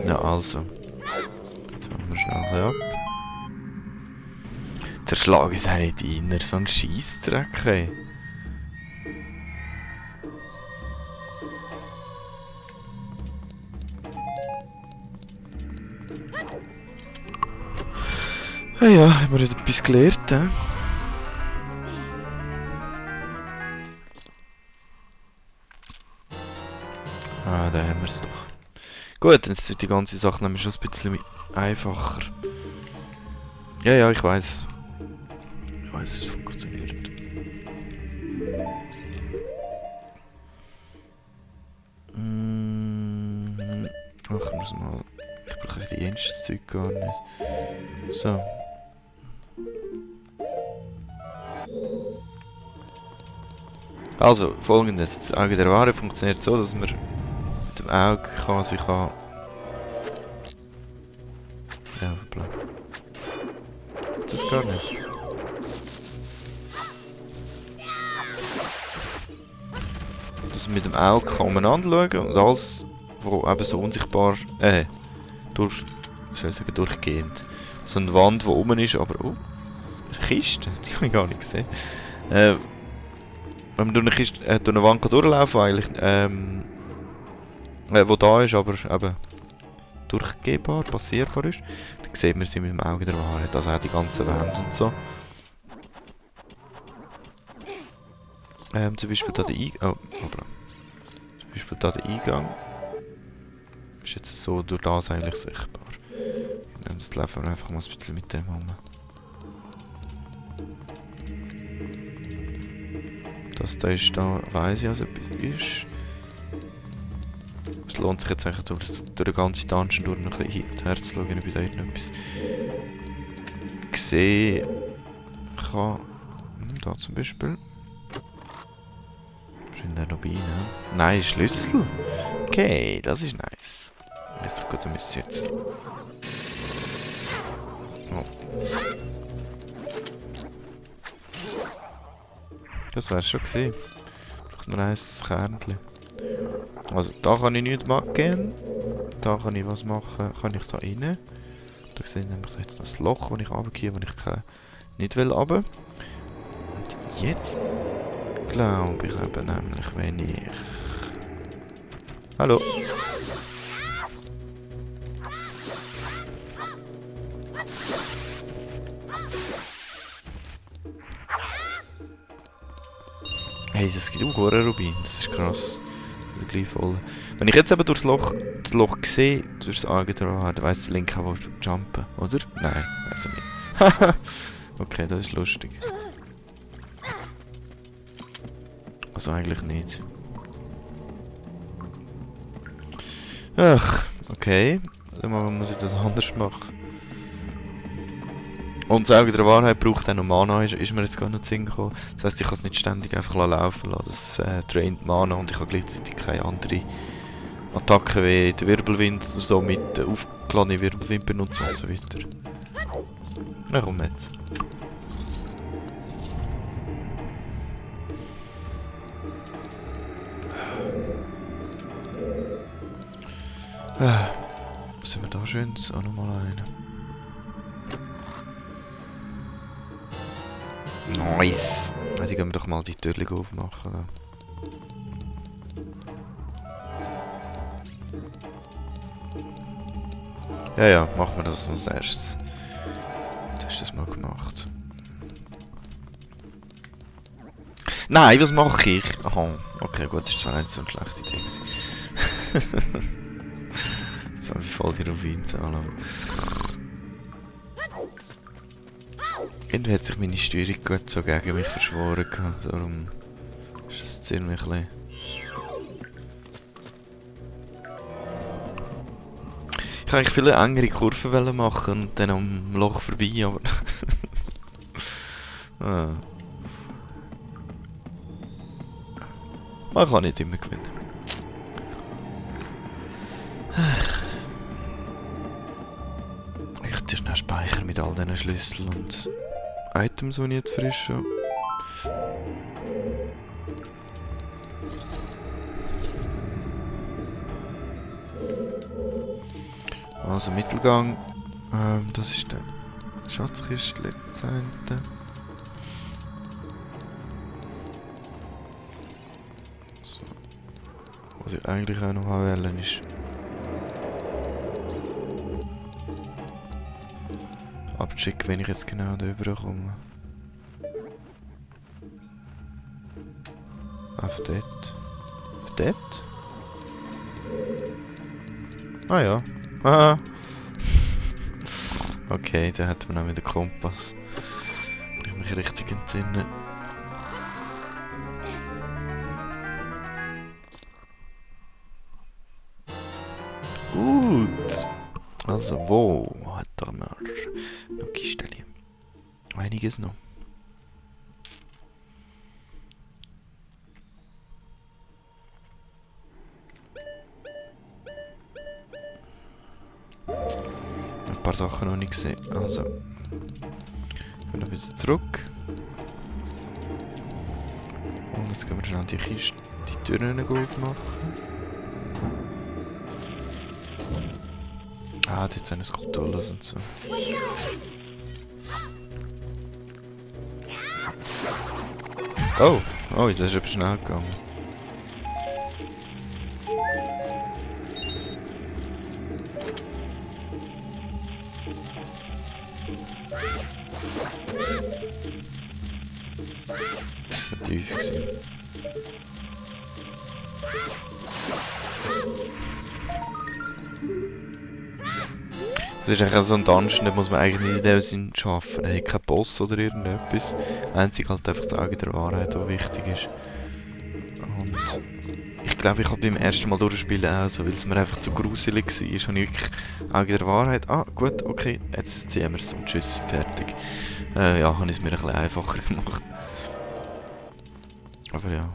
Na also. Schauen wir schnell ab. Zerschlagen ist nicht inner, so ein Scheissdreck, ey. Ja, haben wir wieder etwas gelernt, hä? Ah, da haben wir es doch. Gut, jetzt wird die ganze Sache nämlich schon ein bisschen einfacher. Ja, ja, ich weiß. Ich weiß, es funktioniert. Machen wir es mal. Ich brauche die jenseits Zeug gar nicht. So. Also, folgendes. Das Auge der Ware funktioniert so, dass man mit dem Auge sich an... Ja, bla. Das gar nicht. Dass man mit dem Auge kann umeinander schauen und alles, was eben so unsichtbar... durch... Wie soll ich sagen, durchgehend. So eine Wand, die oben ist, aber... Oh, eine Kiste? Die habe ich gar nicht gesehen. Wenn man durch eine Kiste, durch eine Wand durchlaufen kann, eigentlich, wo da ist, aber eben durchgehbar, passierbar ist, dann sieht man sie mit dem Auge der Wahrheit, also auch die ganze Wand und so. Zum Beispiel da der Eingang, zum Beispiel da der Eingang ist jetzt so durch das eigentlich sichtbar. Und jetzt laufen wir einfach mal ein bisschen mit dem um. Das da ist da, weiss ich, also etwas ist. Es lohnt sich jetzt eigentlich durch den ganzen Dungeon durch noch ein bisschen hin und her zu schauen, ob ich da irgendetwas sehen kann. Da zum Beispiel. Sind da noch Beine? Nein, Schlüssel. Okay, das ist nice. Jetzt gut, dann müssen wir jetzt. Oh. Das wär's schon gewesen. Braucht nur ein Kernchen. Also da kann ich nichts machen. Da kann ich was machen. Kann ich da rein. Da sehe ich nämlich jetzt noch das Loch, das ich runtergehe, das ich nicht will runter. Und jetzt glaube ich eben nämlich, wenn ich... Hallo? Hey, das gibt auch einen Rubin, das ist krass. Gleich voll. Wenn ich jetzt eben das Loch sehe, durch das Auge der Wahrheit, dann weiss der Link auch, wo jumpen, oder? Nein, weiss er nicht. Okay, das ist lustig. Also eigentlich nicht. Ach, okay. Dann muss ich das anders machen. Und das Auge der Wahrheit braucht auch noch Mana, ist mir jetzt gar nicht Sinn gekommen. Das heisst, ich kann es nicht ständig einfach laufen lassen. Das draint Mana und ich habe gleichzeitig keine andere Attacke wie der Wirbelwind oder so mit aufgeladenen Wirbelwind benutzen und so weiter. Na komm mit. Was haben wir da schönes? Auch nochmal einen. Nice! Ja, die gehen wir doch mal die Türchen aufmachen. Ja, ja, machen wir das als erstes. Du hast das mal gemacht. Nein, was mache ich? Aha, okay, gut, das war nicht so eine schlechte Idee. Jetzt habe ich voll die Rubinzahlen. Irgendwie hat sich meine Steuerung gut so gegen mich verschworen. Darum ist das ziemlich ein bisschen... Ich wollte eigentlich viele engere Kurven machen und dann am Loch vorbei, aber... Man kann nicht immer gewinnen. Ich tue schnell speichern mit all diesen Schlüsseln und Items, die ich jetzt frisch habe. Also Mittelgang. Das ist der Schatzkiste da hinten. So. Was ich eigentlich auch noch wählen ist abchecken, wenn ich jetzt genau da rüberkomme. Auf dort. Auf dort? Ah ja. Haha. Okay, da hat man auch wieder Kompass. Wenn ich mich richtig entsinne. Gut. Also, wo hat er noch Kisten? Einiges noch. Ein paar Sachen noch nicht gesehen. Also, ich will wieder zurück. Und jetzt können wir schnell die Kiste, die Türen gut machen. Ah, dort sind Skulpturen und so. Oh, oh, das ist aber schnell gegangen. Das war tief gewesen. Das ist eigentlich auch so ein Dungeon, da muss man eigentlich in dem Sinn schaffen. Er hat keinen Boss oder irgendetwas. Einzig halt einfach das Auge der Wahrheit, was wichtig ist. Und ich glaube, ich habe beim ersten Mal durchspielen auch so, weil es mir einfach zu gruselig war. Habe ich wirklich Auge der Wahrheit. Ah, gut, okay, jetzt ziehen wir es und tschüss, fertig. Ja, habe ich es mir ein bisschen einfacher gemacht. Aber ja.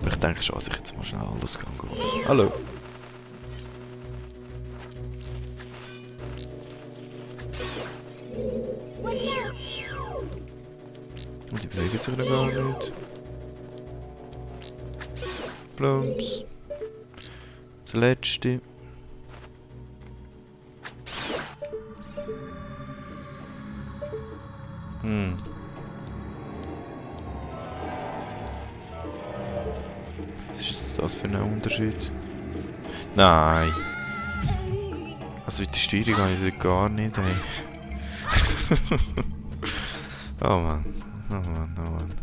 Aber ich denke schon, dass ich jetzt mal schnell alles kann gehen. Hallo. Und die bewegen sich noch gar nicht. Plumps. Der letzte. Was ist jetzt das für ein Unterschied? Nein. Also mit der Steuerung habe ich es gar nicht, ey. Oh Mann. Oh Mann, oh Mann.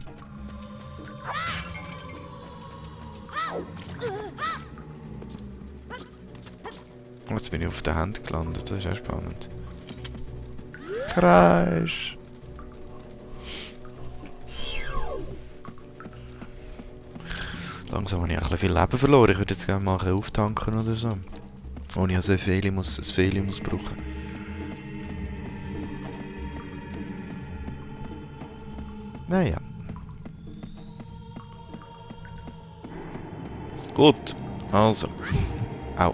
Jetzt bin ich auf der Hand gelandet, das ist ja spannend. Kreis! Langsam habe ich auch ein bisschen viel Leben verloren. Ich würde jetzt gerne mal auftanken oder so. Ohne dass ich ein Fehler muss brauchen. Naja. Gut. Also. Au.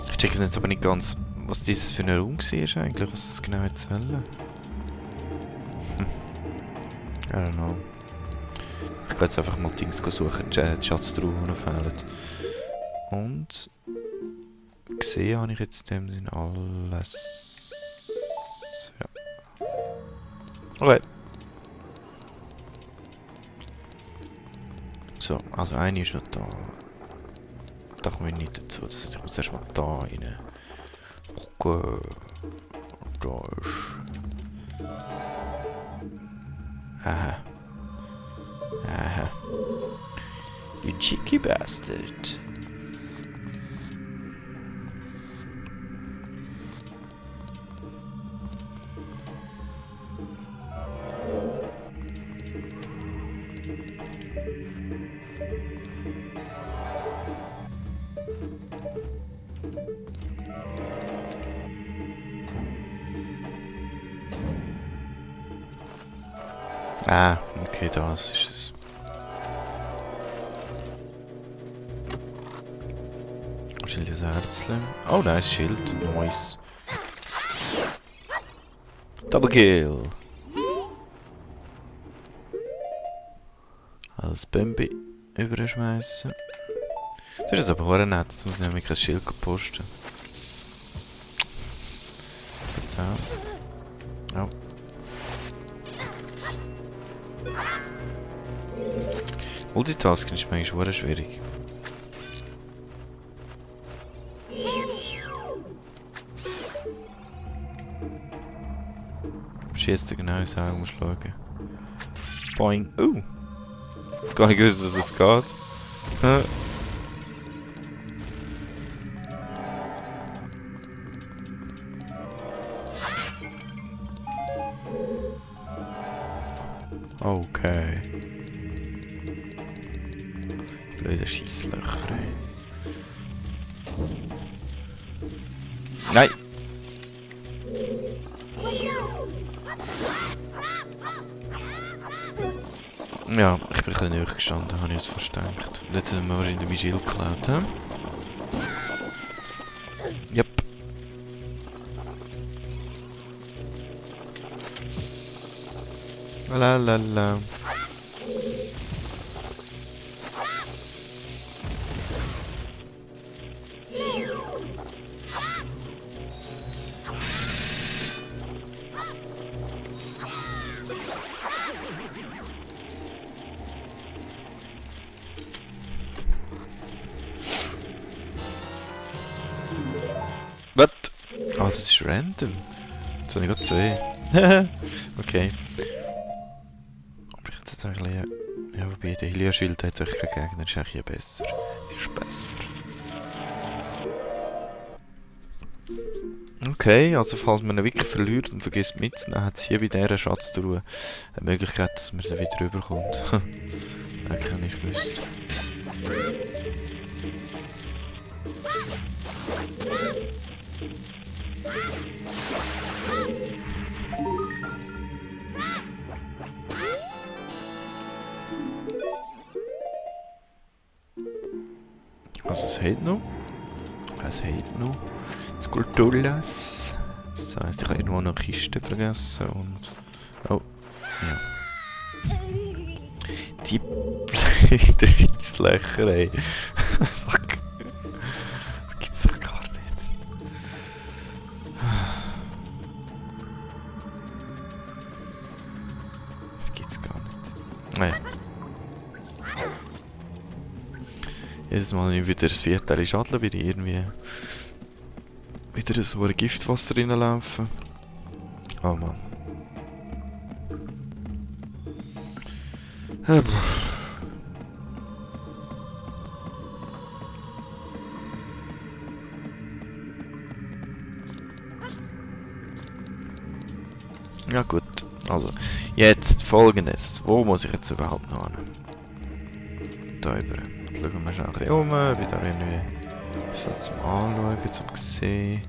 Ich checke jetzt aber nicht ganz, was dieses für ein Raum war eigentlich, was das genau erzählen. I don't know. Ich gehe jetzt einfach mal Dings suchen, die Schatztruhe, die noch fehlen. Und gesehen habe ich jetzt in dem Sinne alles. Ja. Okay. So, also eine ist noch da. Da komme ich nicht dazu, das heißt, ich muss erstmal da rein. Okay. Da ist. Aha. Aha. You cheeky bastard. Ah, okay, das ist es. Schild des Herzchen. Oh, nice Schild. Nice. Double Kill. Als Bambi überschmeißen. Das ist aber auch nett, jetzt muss ich nämlich kein Schild posten. Jetzt auch. Oh. Multitasking ist manchmal schwierig. Schießt er genau ins Auge, muss schauen. Boing. Gar nicht gewusst, dass es geht. Okay. Blöde Scheisslöcher. Nein! Ja, ich bin ein bisschen näher gestanden, habe ich jetzt fast gedacht. Und jetzt haben wir wahrscheinlich mein Schild geklaut, hä? Yep. Lalalala. Was? Oh, das ist random. Das habe ich gerade gesehen. Okay. Aber ich hätte jetzt eigentlich... Ja, wobei der Hylia-Schild hat sich keinen Gegner, ist eigentlich besser. Ist besser. Okay, also falls man ihn wirklich verliert und vergisst mitzunehmen, hat es hier bei dieser Schatztruhe eine Möglichkeit, dass man sie wieder rüberkommt. Eigentlich habe ich es gewusst. Also es hält noch. Es hält noch. Skulpturas. Das heisst, ich habe irgendwo noch eine Kiste vergessen und... Oh. Ja. Die... der Scheisslöcher, ey. Fuck. Das gibt's doch gar nicht. Das gibt's gar nicht. Naja. Jedes Mal wieder das Viertel Schaden, wie ich irgendwie wieder so ein Giftwasser reinlaufen. Oh Mann. Ja gut, also jetzt folgendes. Wo muss ich jetzt überhaupt noch hin? Da über. Schauen wir schnell ein bisschen um, wie da irgendwie zum Anschauen, zum sehen.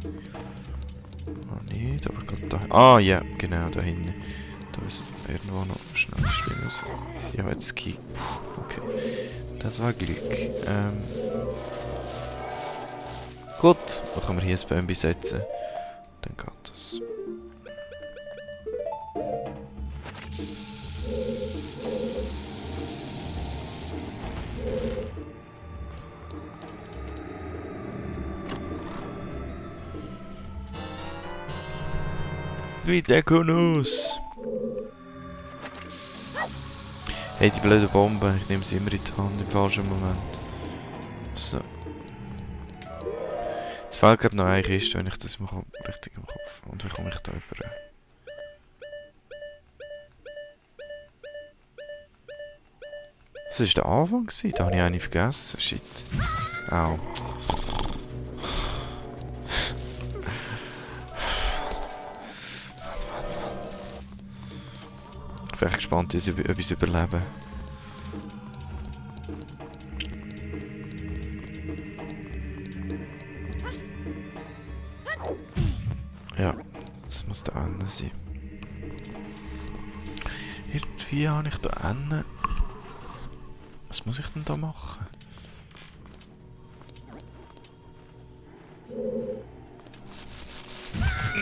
Oh nicht, aber gerade da. Ah ja, genau, da hinten. Da ist irgendwo noch schnell schwimmen. Ja, jetzt Ski. Okay. Das war Glück. Gut, dann können wir hier das Baum besetzen. Dann geht das. Wie Dekonus! Hey, die blöde Bombe, ich nehme sie immer in die Hand im falschen Moment. So. Jetzt fehlt gerade noch eine Kiste, wenn ich das mal richtig im Kopf habe. Und wie komme ich da über? Das war der Anfang, da habe ich eine vergessen. Shit. Au. Ich bin echt gespannt, ob ich es überlebe. Ja, das muss da hinten sein. Irgendwie habe ich da hinten... Was muss ich denn da machen?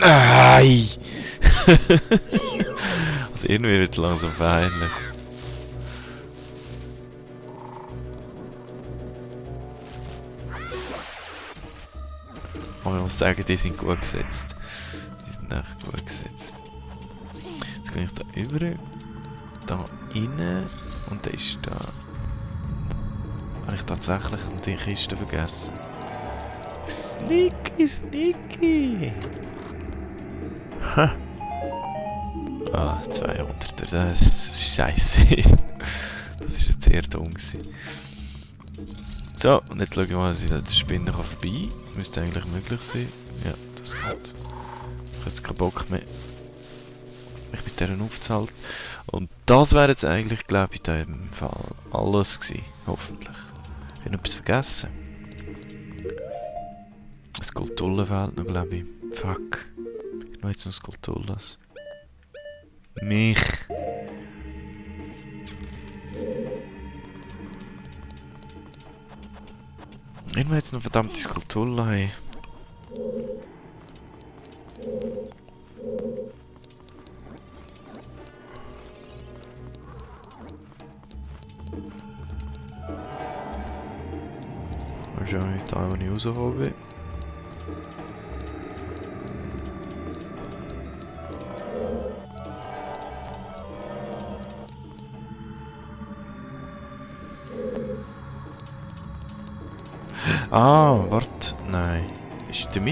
Nein! Also irgendwie wird es langsam peinlich. Aber ich muss sagen, die sind gut gesetzt. Die sind echt gut gesetzt. Jetzt gehe ich da über, da rein und der ist da. Habe ich tatsächlich die Kiste vergessen. Sneaky, sneaky! Ha! Ah, 200er, das ist scheiße. Das ist jetzt sehr dumm gewesen. So, und jetzt schaue ich mal, dass ich den Spinner vorbei. Müsste eigentlich möglich sein. Ja, das geht. Ich habe jetzt keinen Bock mehr, mich mit denen aufzuhalten. Und das wäre jetzt eigentlich, glaube ich, in diesem Fall alles gewesen. Hoffentlich. Ich habe noch etwas vergessen. Skulpturen fehlt noch, glaube ich. Fuck. Ich habe jetzt noch Skulpturas. Mich. Ich will jetzt noch verdammte Skulpturen haben. Wahrscheinlich da, wo ich rausgekommen bin. Ah, warte. Nein. Ist in der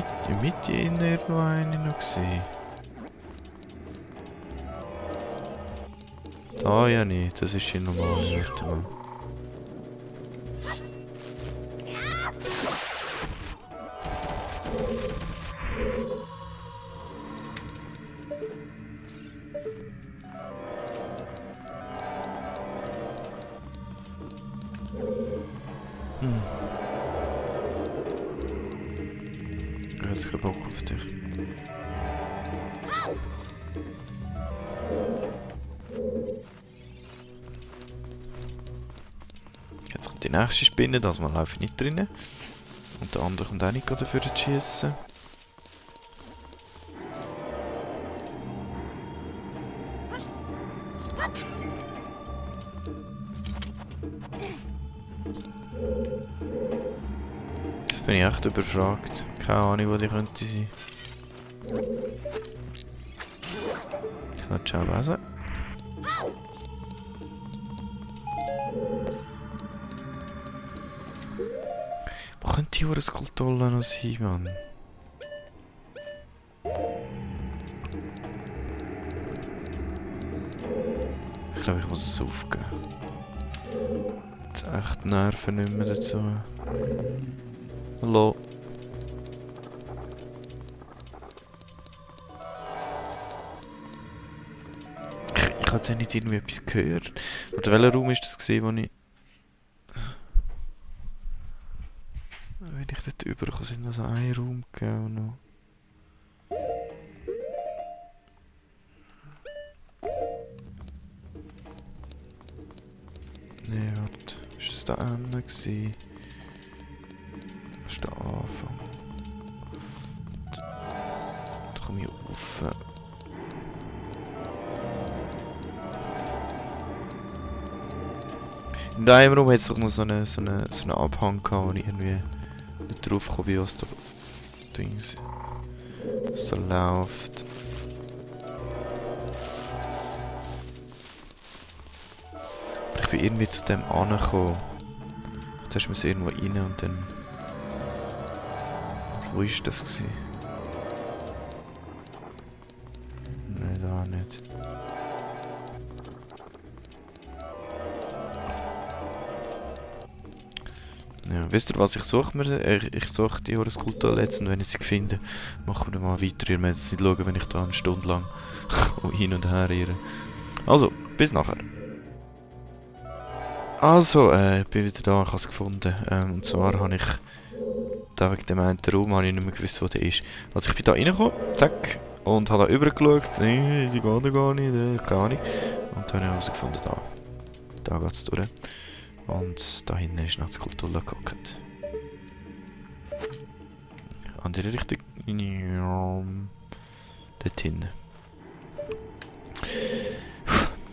Mitte irgendwo eine noch gewesen? Da ja nicht. Das ist die normale. Warte mal. Ich habe jetzt keinen Bock auf dich. Jetzt kommt die nächste Spinne, das Mal laufe ich nicht drinnen. Und der andere kommt auch nicht dafür zu schiessen. Jetzt bin ich echt überfragt. Keine Ahnung, wo die könnte sein. Ich kann schon lesen. Wo könnte die Skulptur noch sein, Mann? Ich glaube, ich muss es aufgeben. Jetzt echt Nerven nicht mehr dazu. Hallo. Ich habe jetzt nicht irgendwie etwas gehört. Oder welcher Raum ist das gewesen, wo ich... Wenn ich dort überkomme, sind noch so ein Raum gegeben noch. Nee, warte. Ist es da Ende gewesen? Das ist der Anfang. Da komme ich rauf. In einem Raum hat es doch noch so einen Abhang gehabt, wo ich irgendwie nicht drauf gekommen bin, was da Dings, was da läuft. Aber ich bin irgendwie zu dem angekommen. Zuerst muss ich irgendwo rein und dann... Wo ist das gewesen? Nein, da nicht. Ja, wisst ihr was, ich suche mir, ich suche die Horuskultur jetzt und wenn ich sie finde, machen wir mal weiter. Ihr müsst nicht schauen, wenn ich da eine Stunde lang hin und her irre. Also, bis nachher. Also, ich bin wieder da, ich habe es gefunden. Und zwar habe ich, da wegen dem einen Raum, habe ich nicht mehr gewusst, wo der ist. Also ich bin da reingekommen, zack, und habe da rübergeschaut, nee, die geht gar nicht, keine Ahnung. Und dann habe ich herausgefunden, da geht es durch. Und da hinten ist noch das Skulptur gehockt. Andere Richtung. Dort hinten.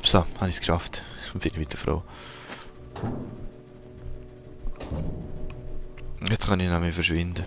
So, habe ich es geschafft. Bin ich wieder froh. Jetzt kann ich nämlich verschwinden.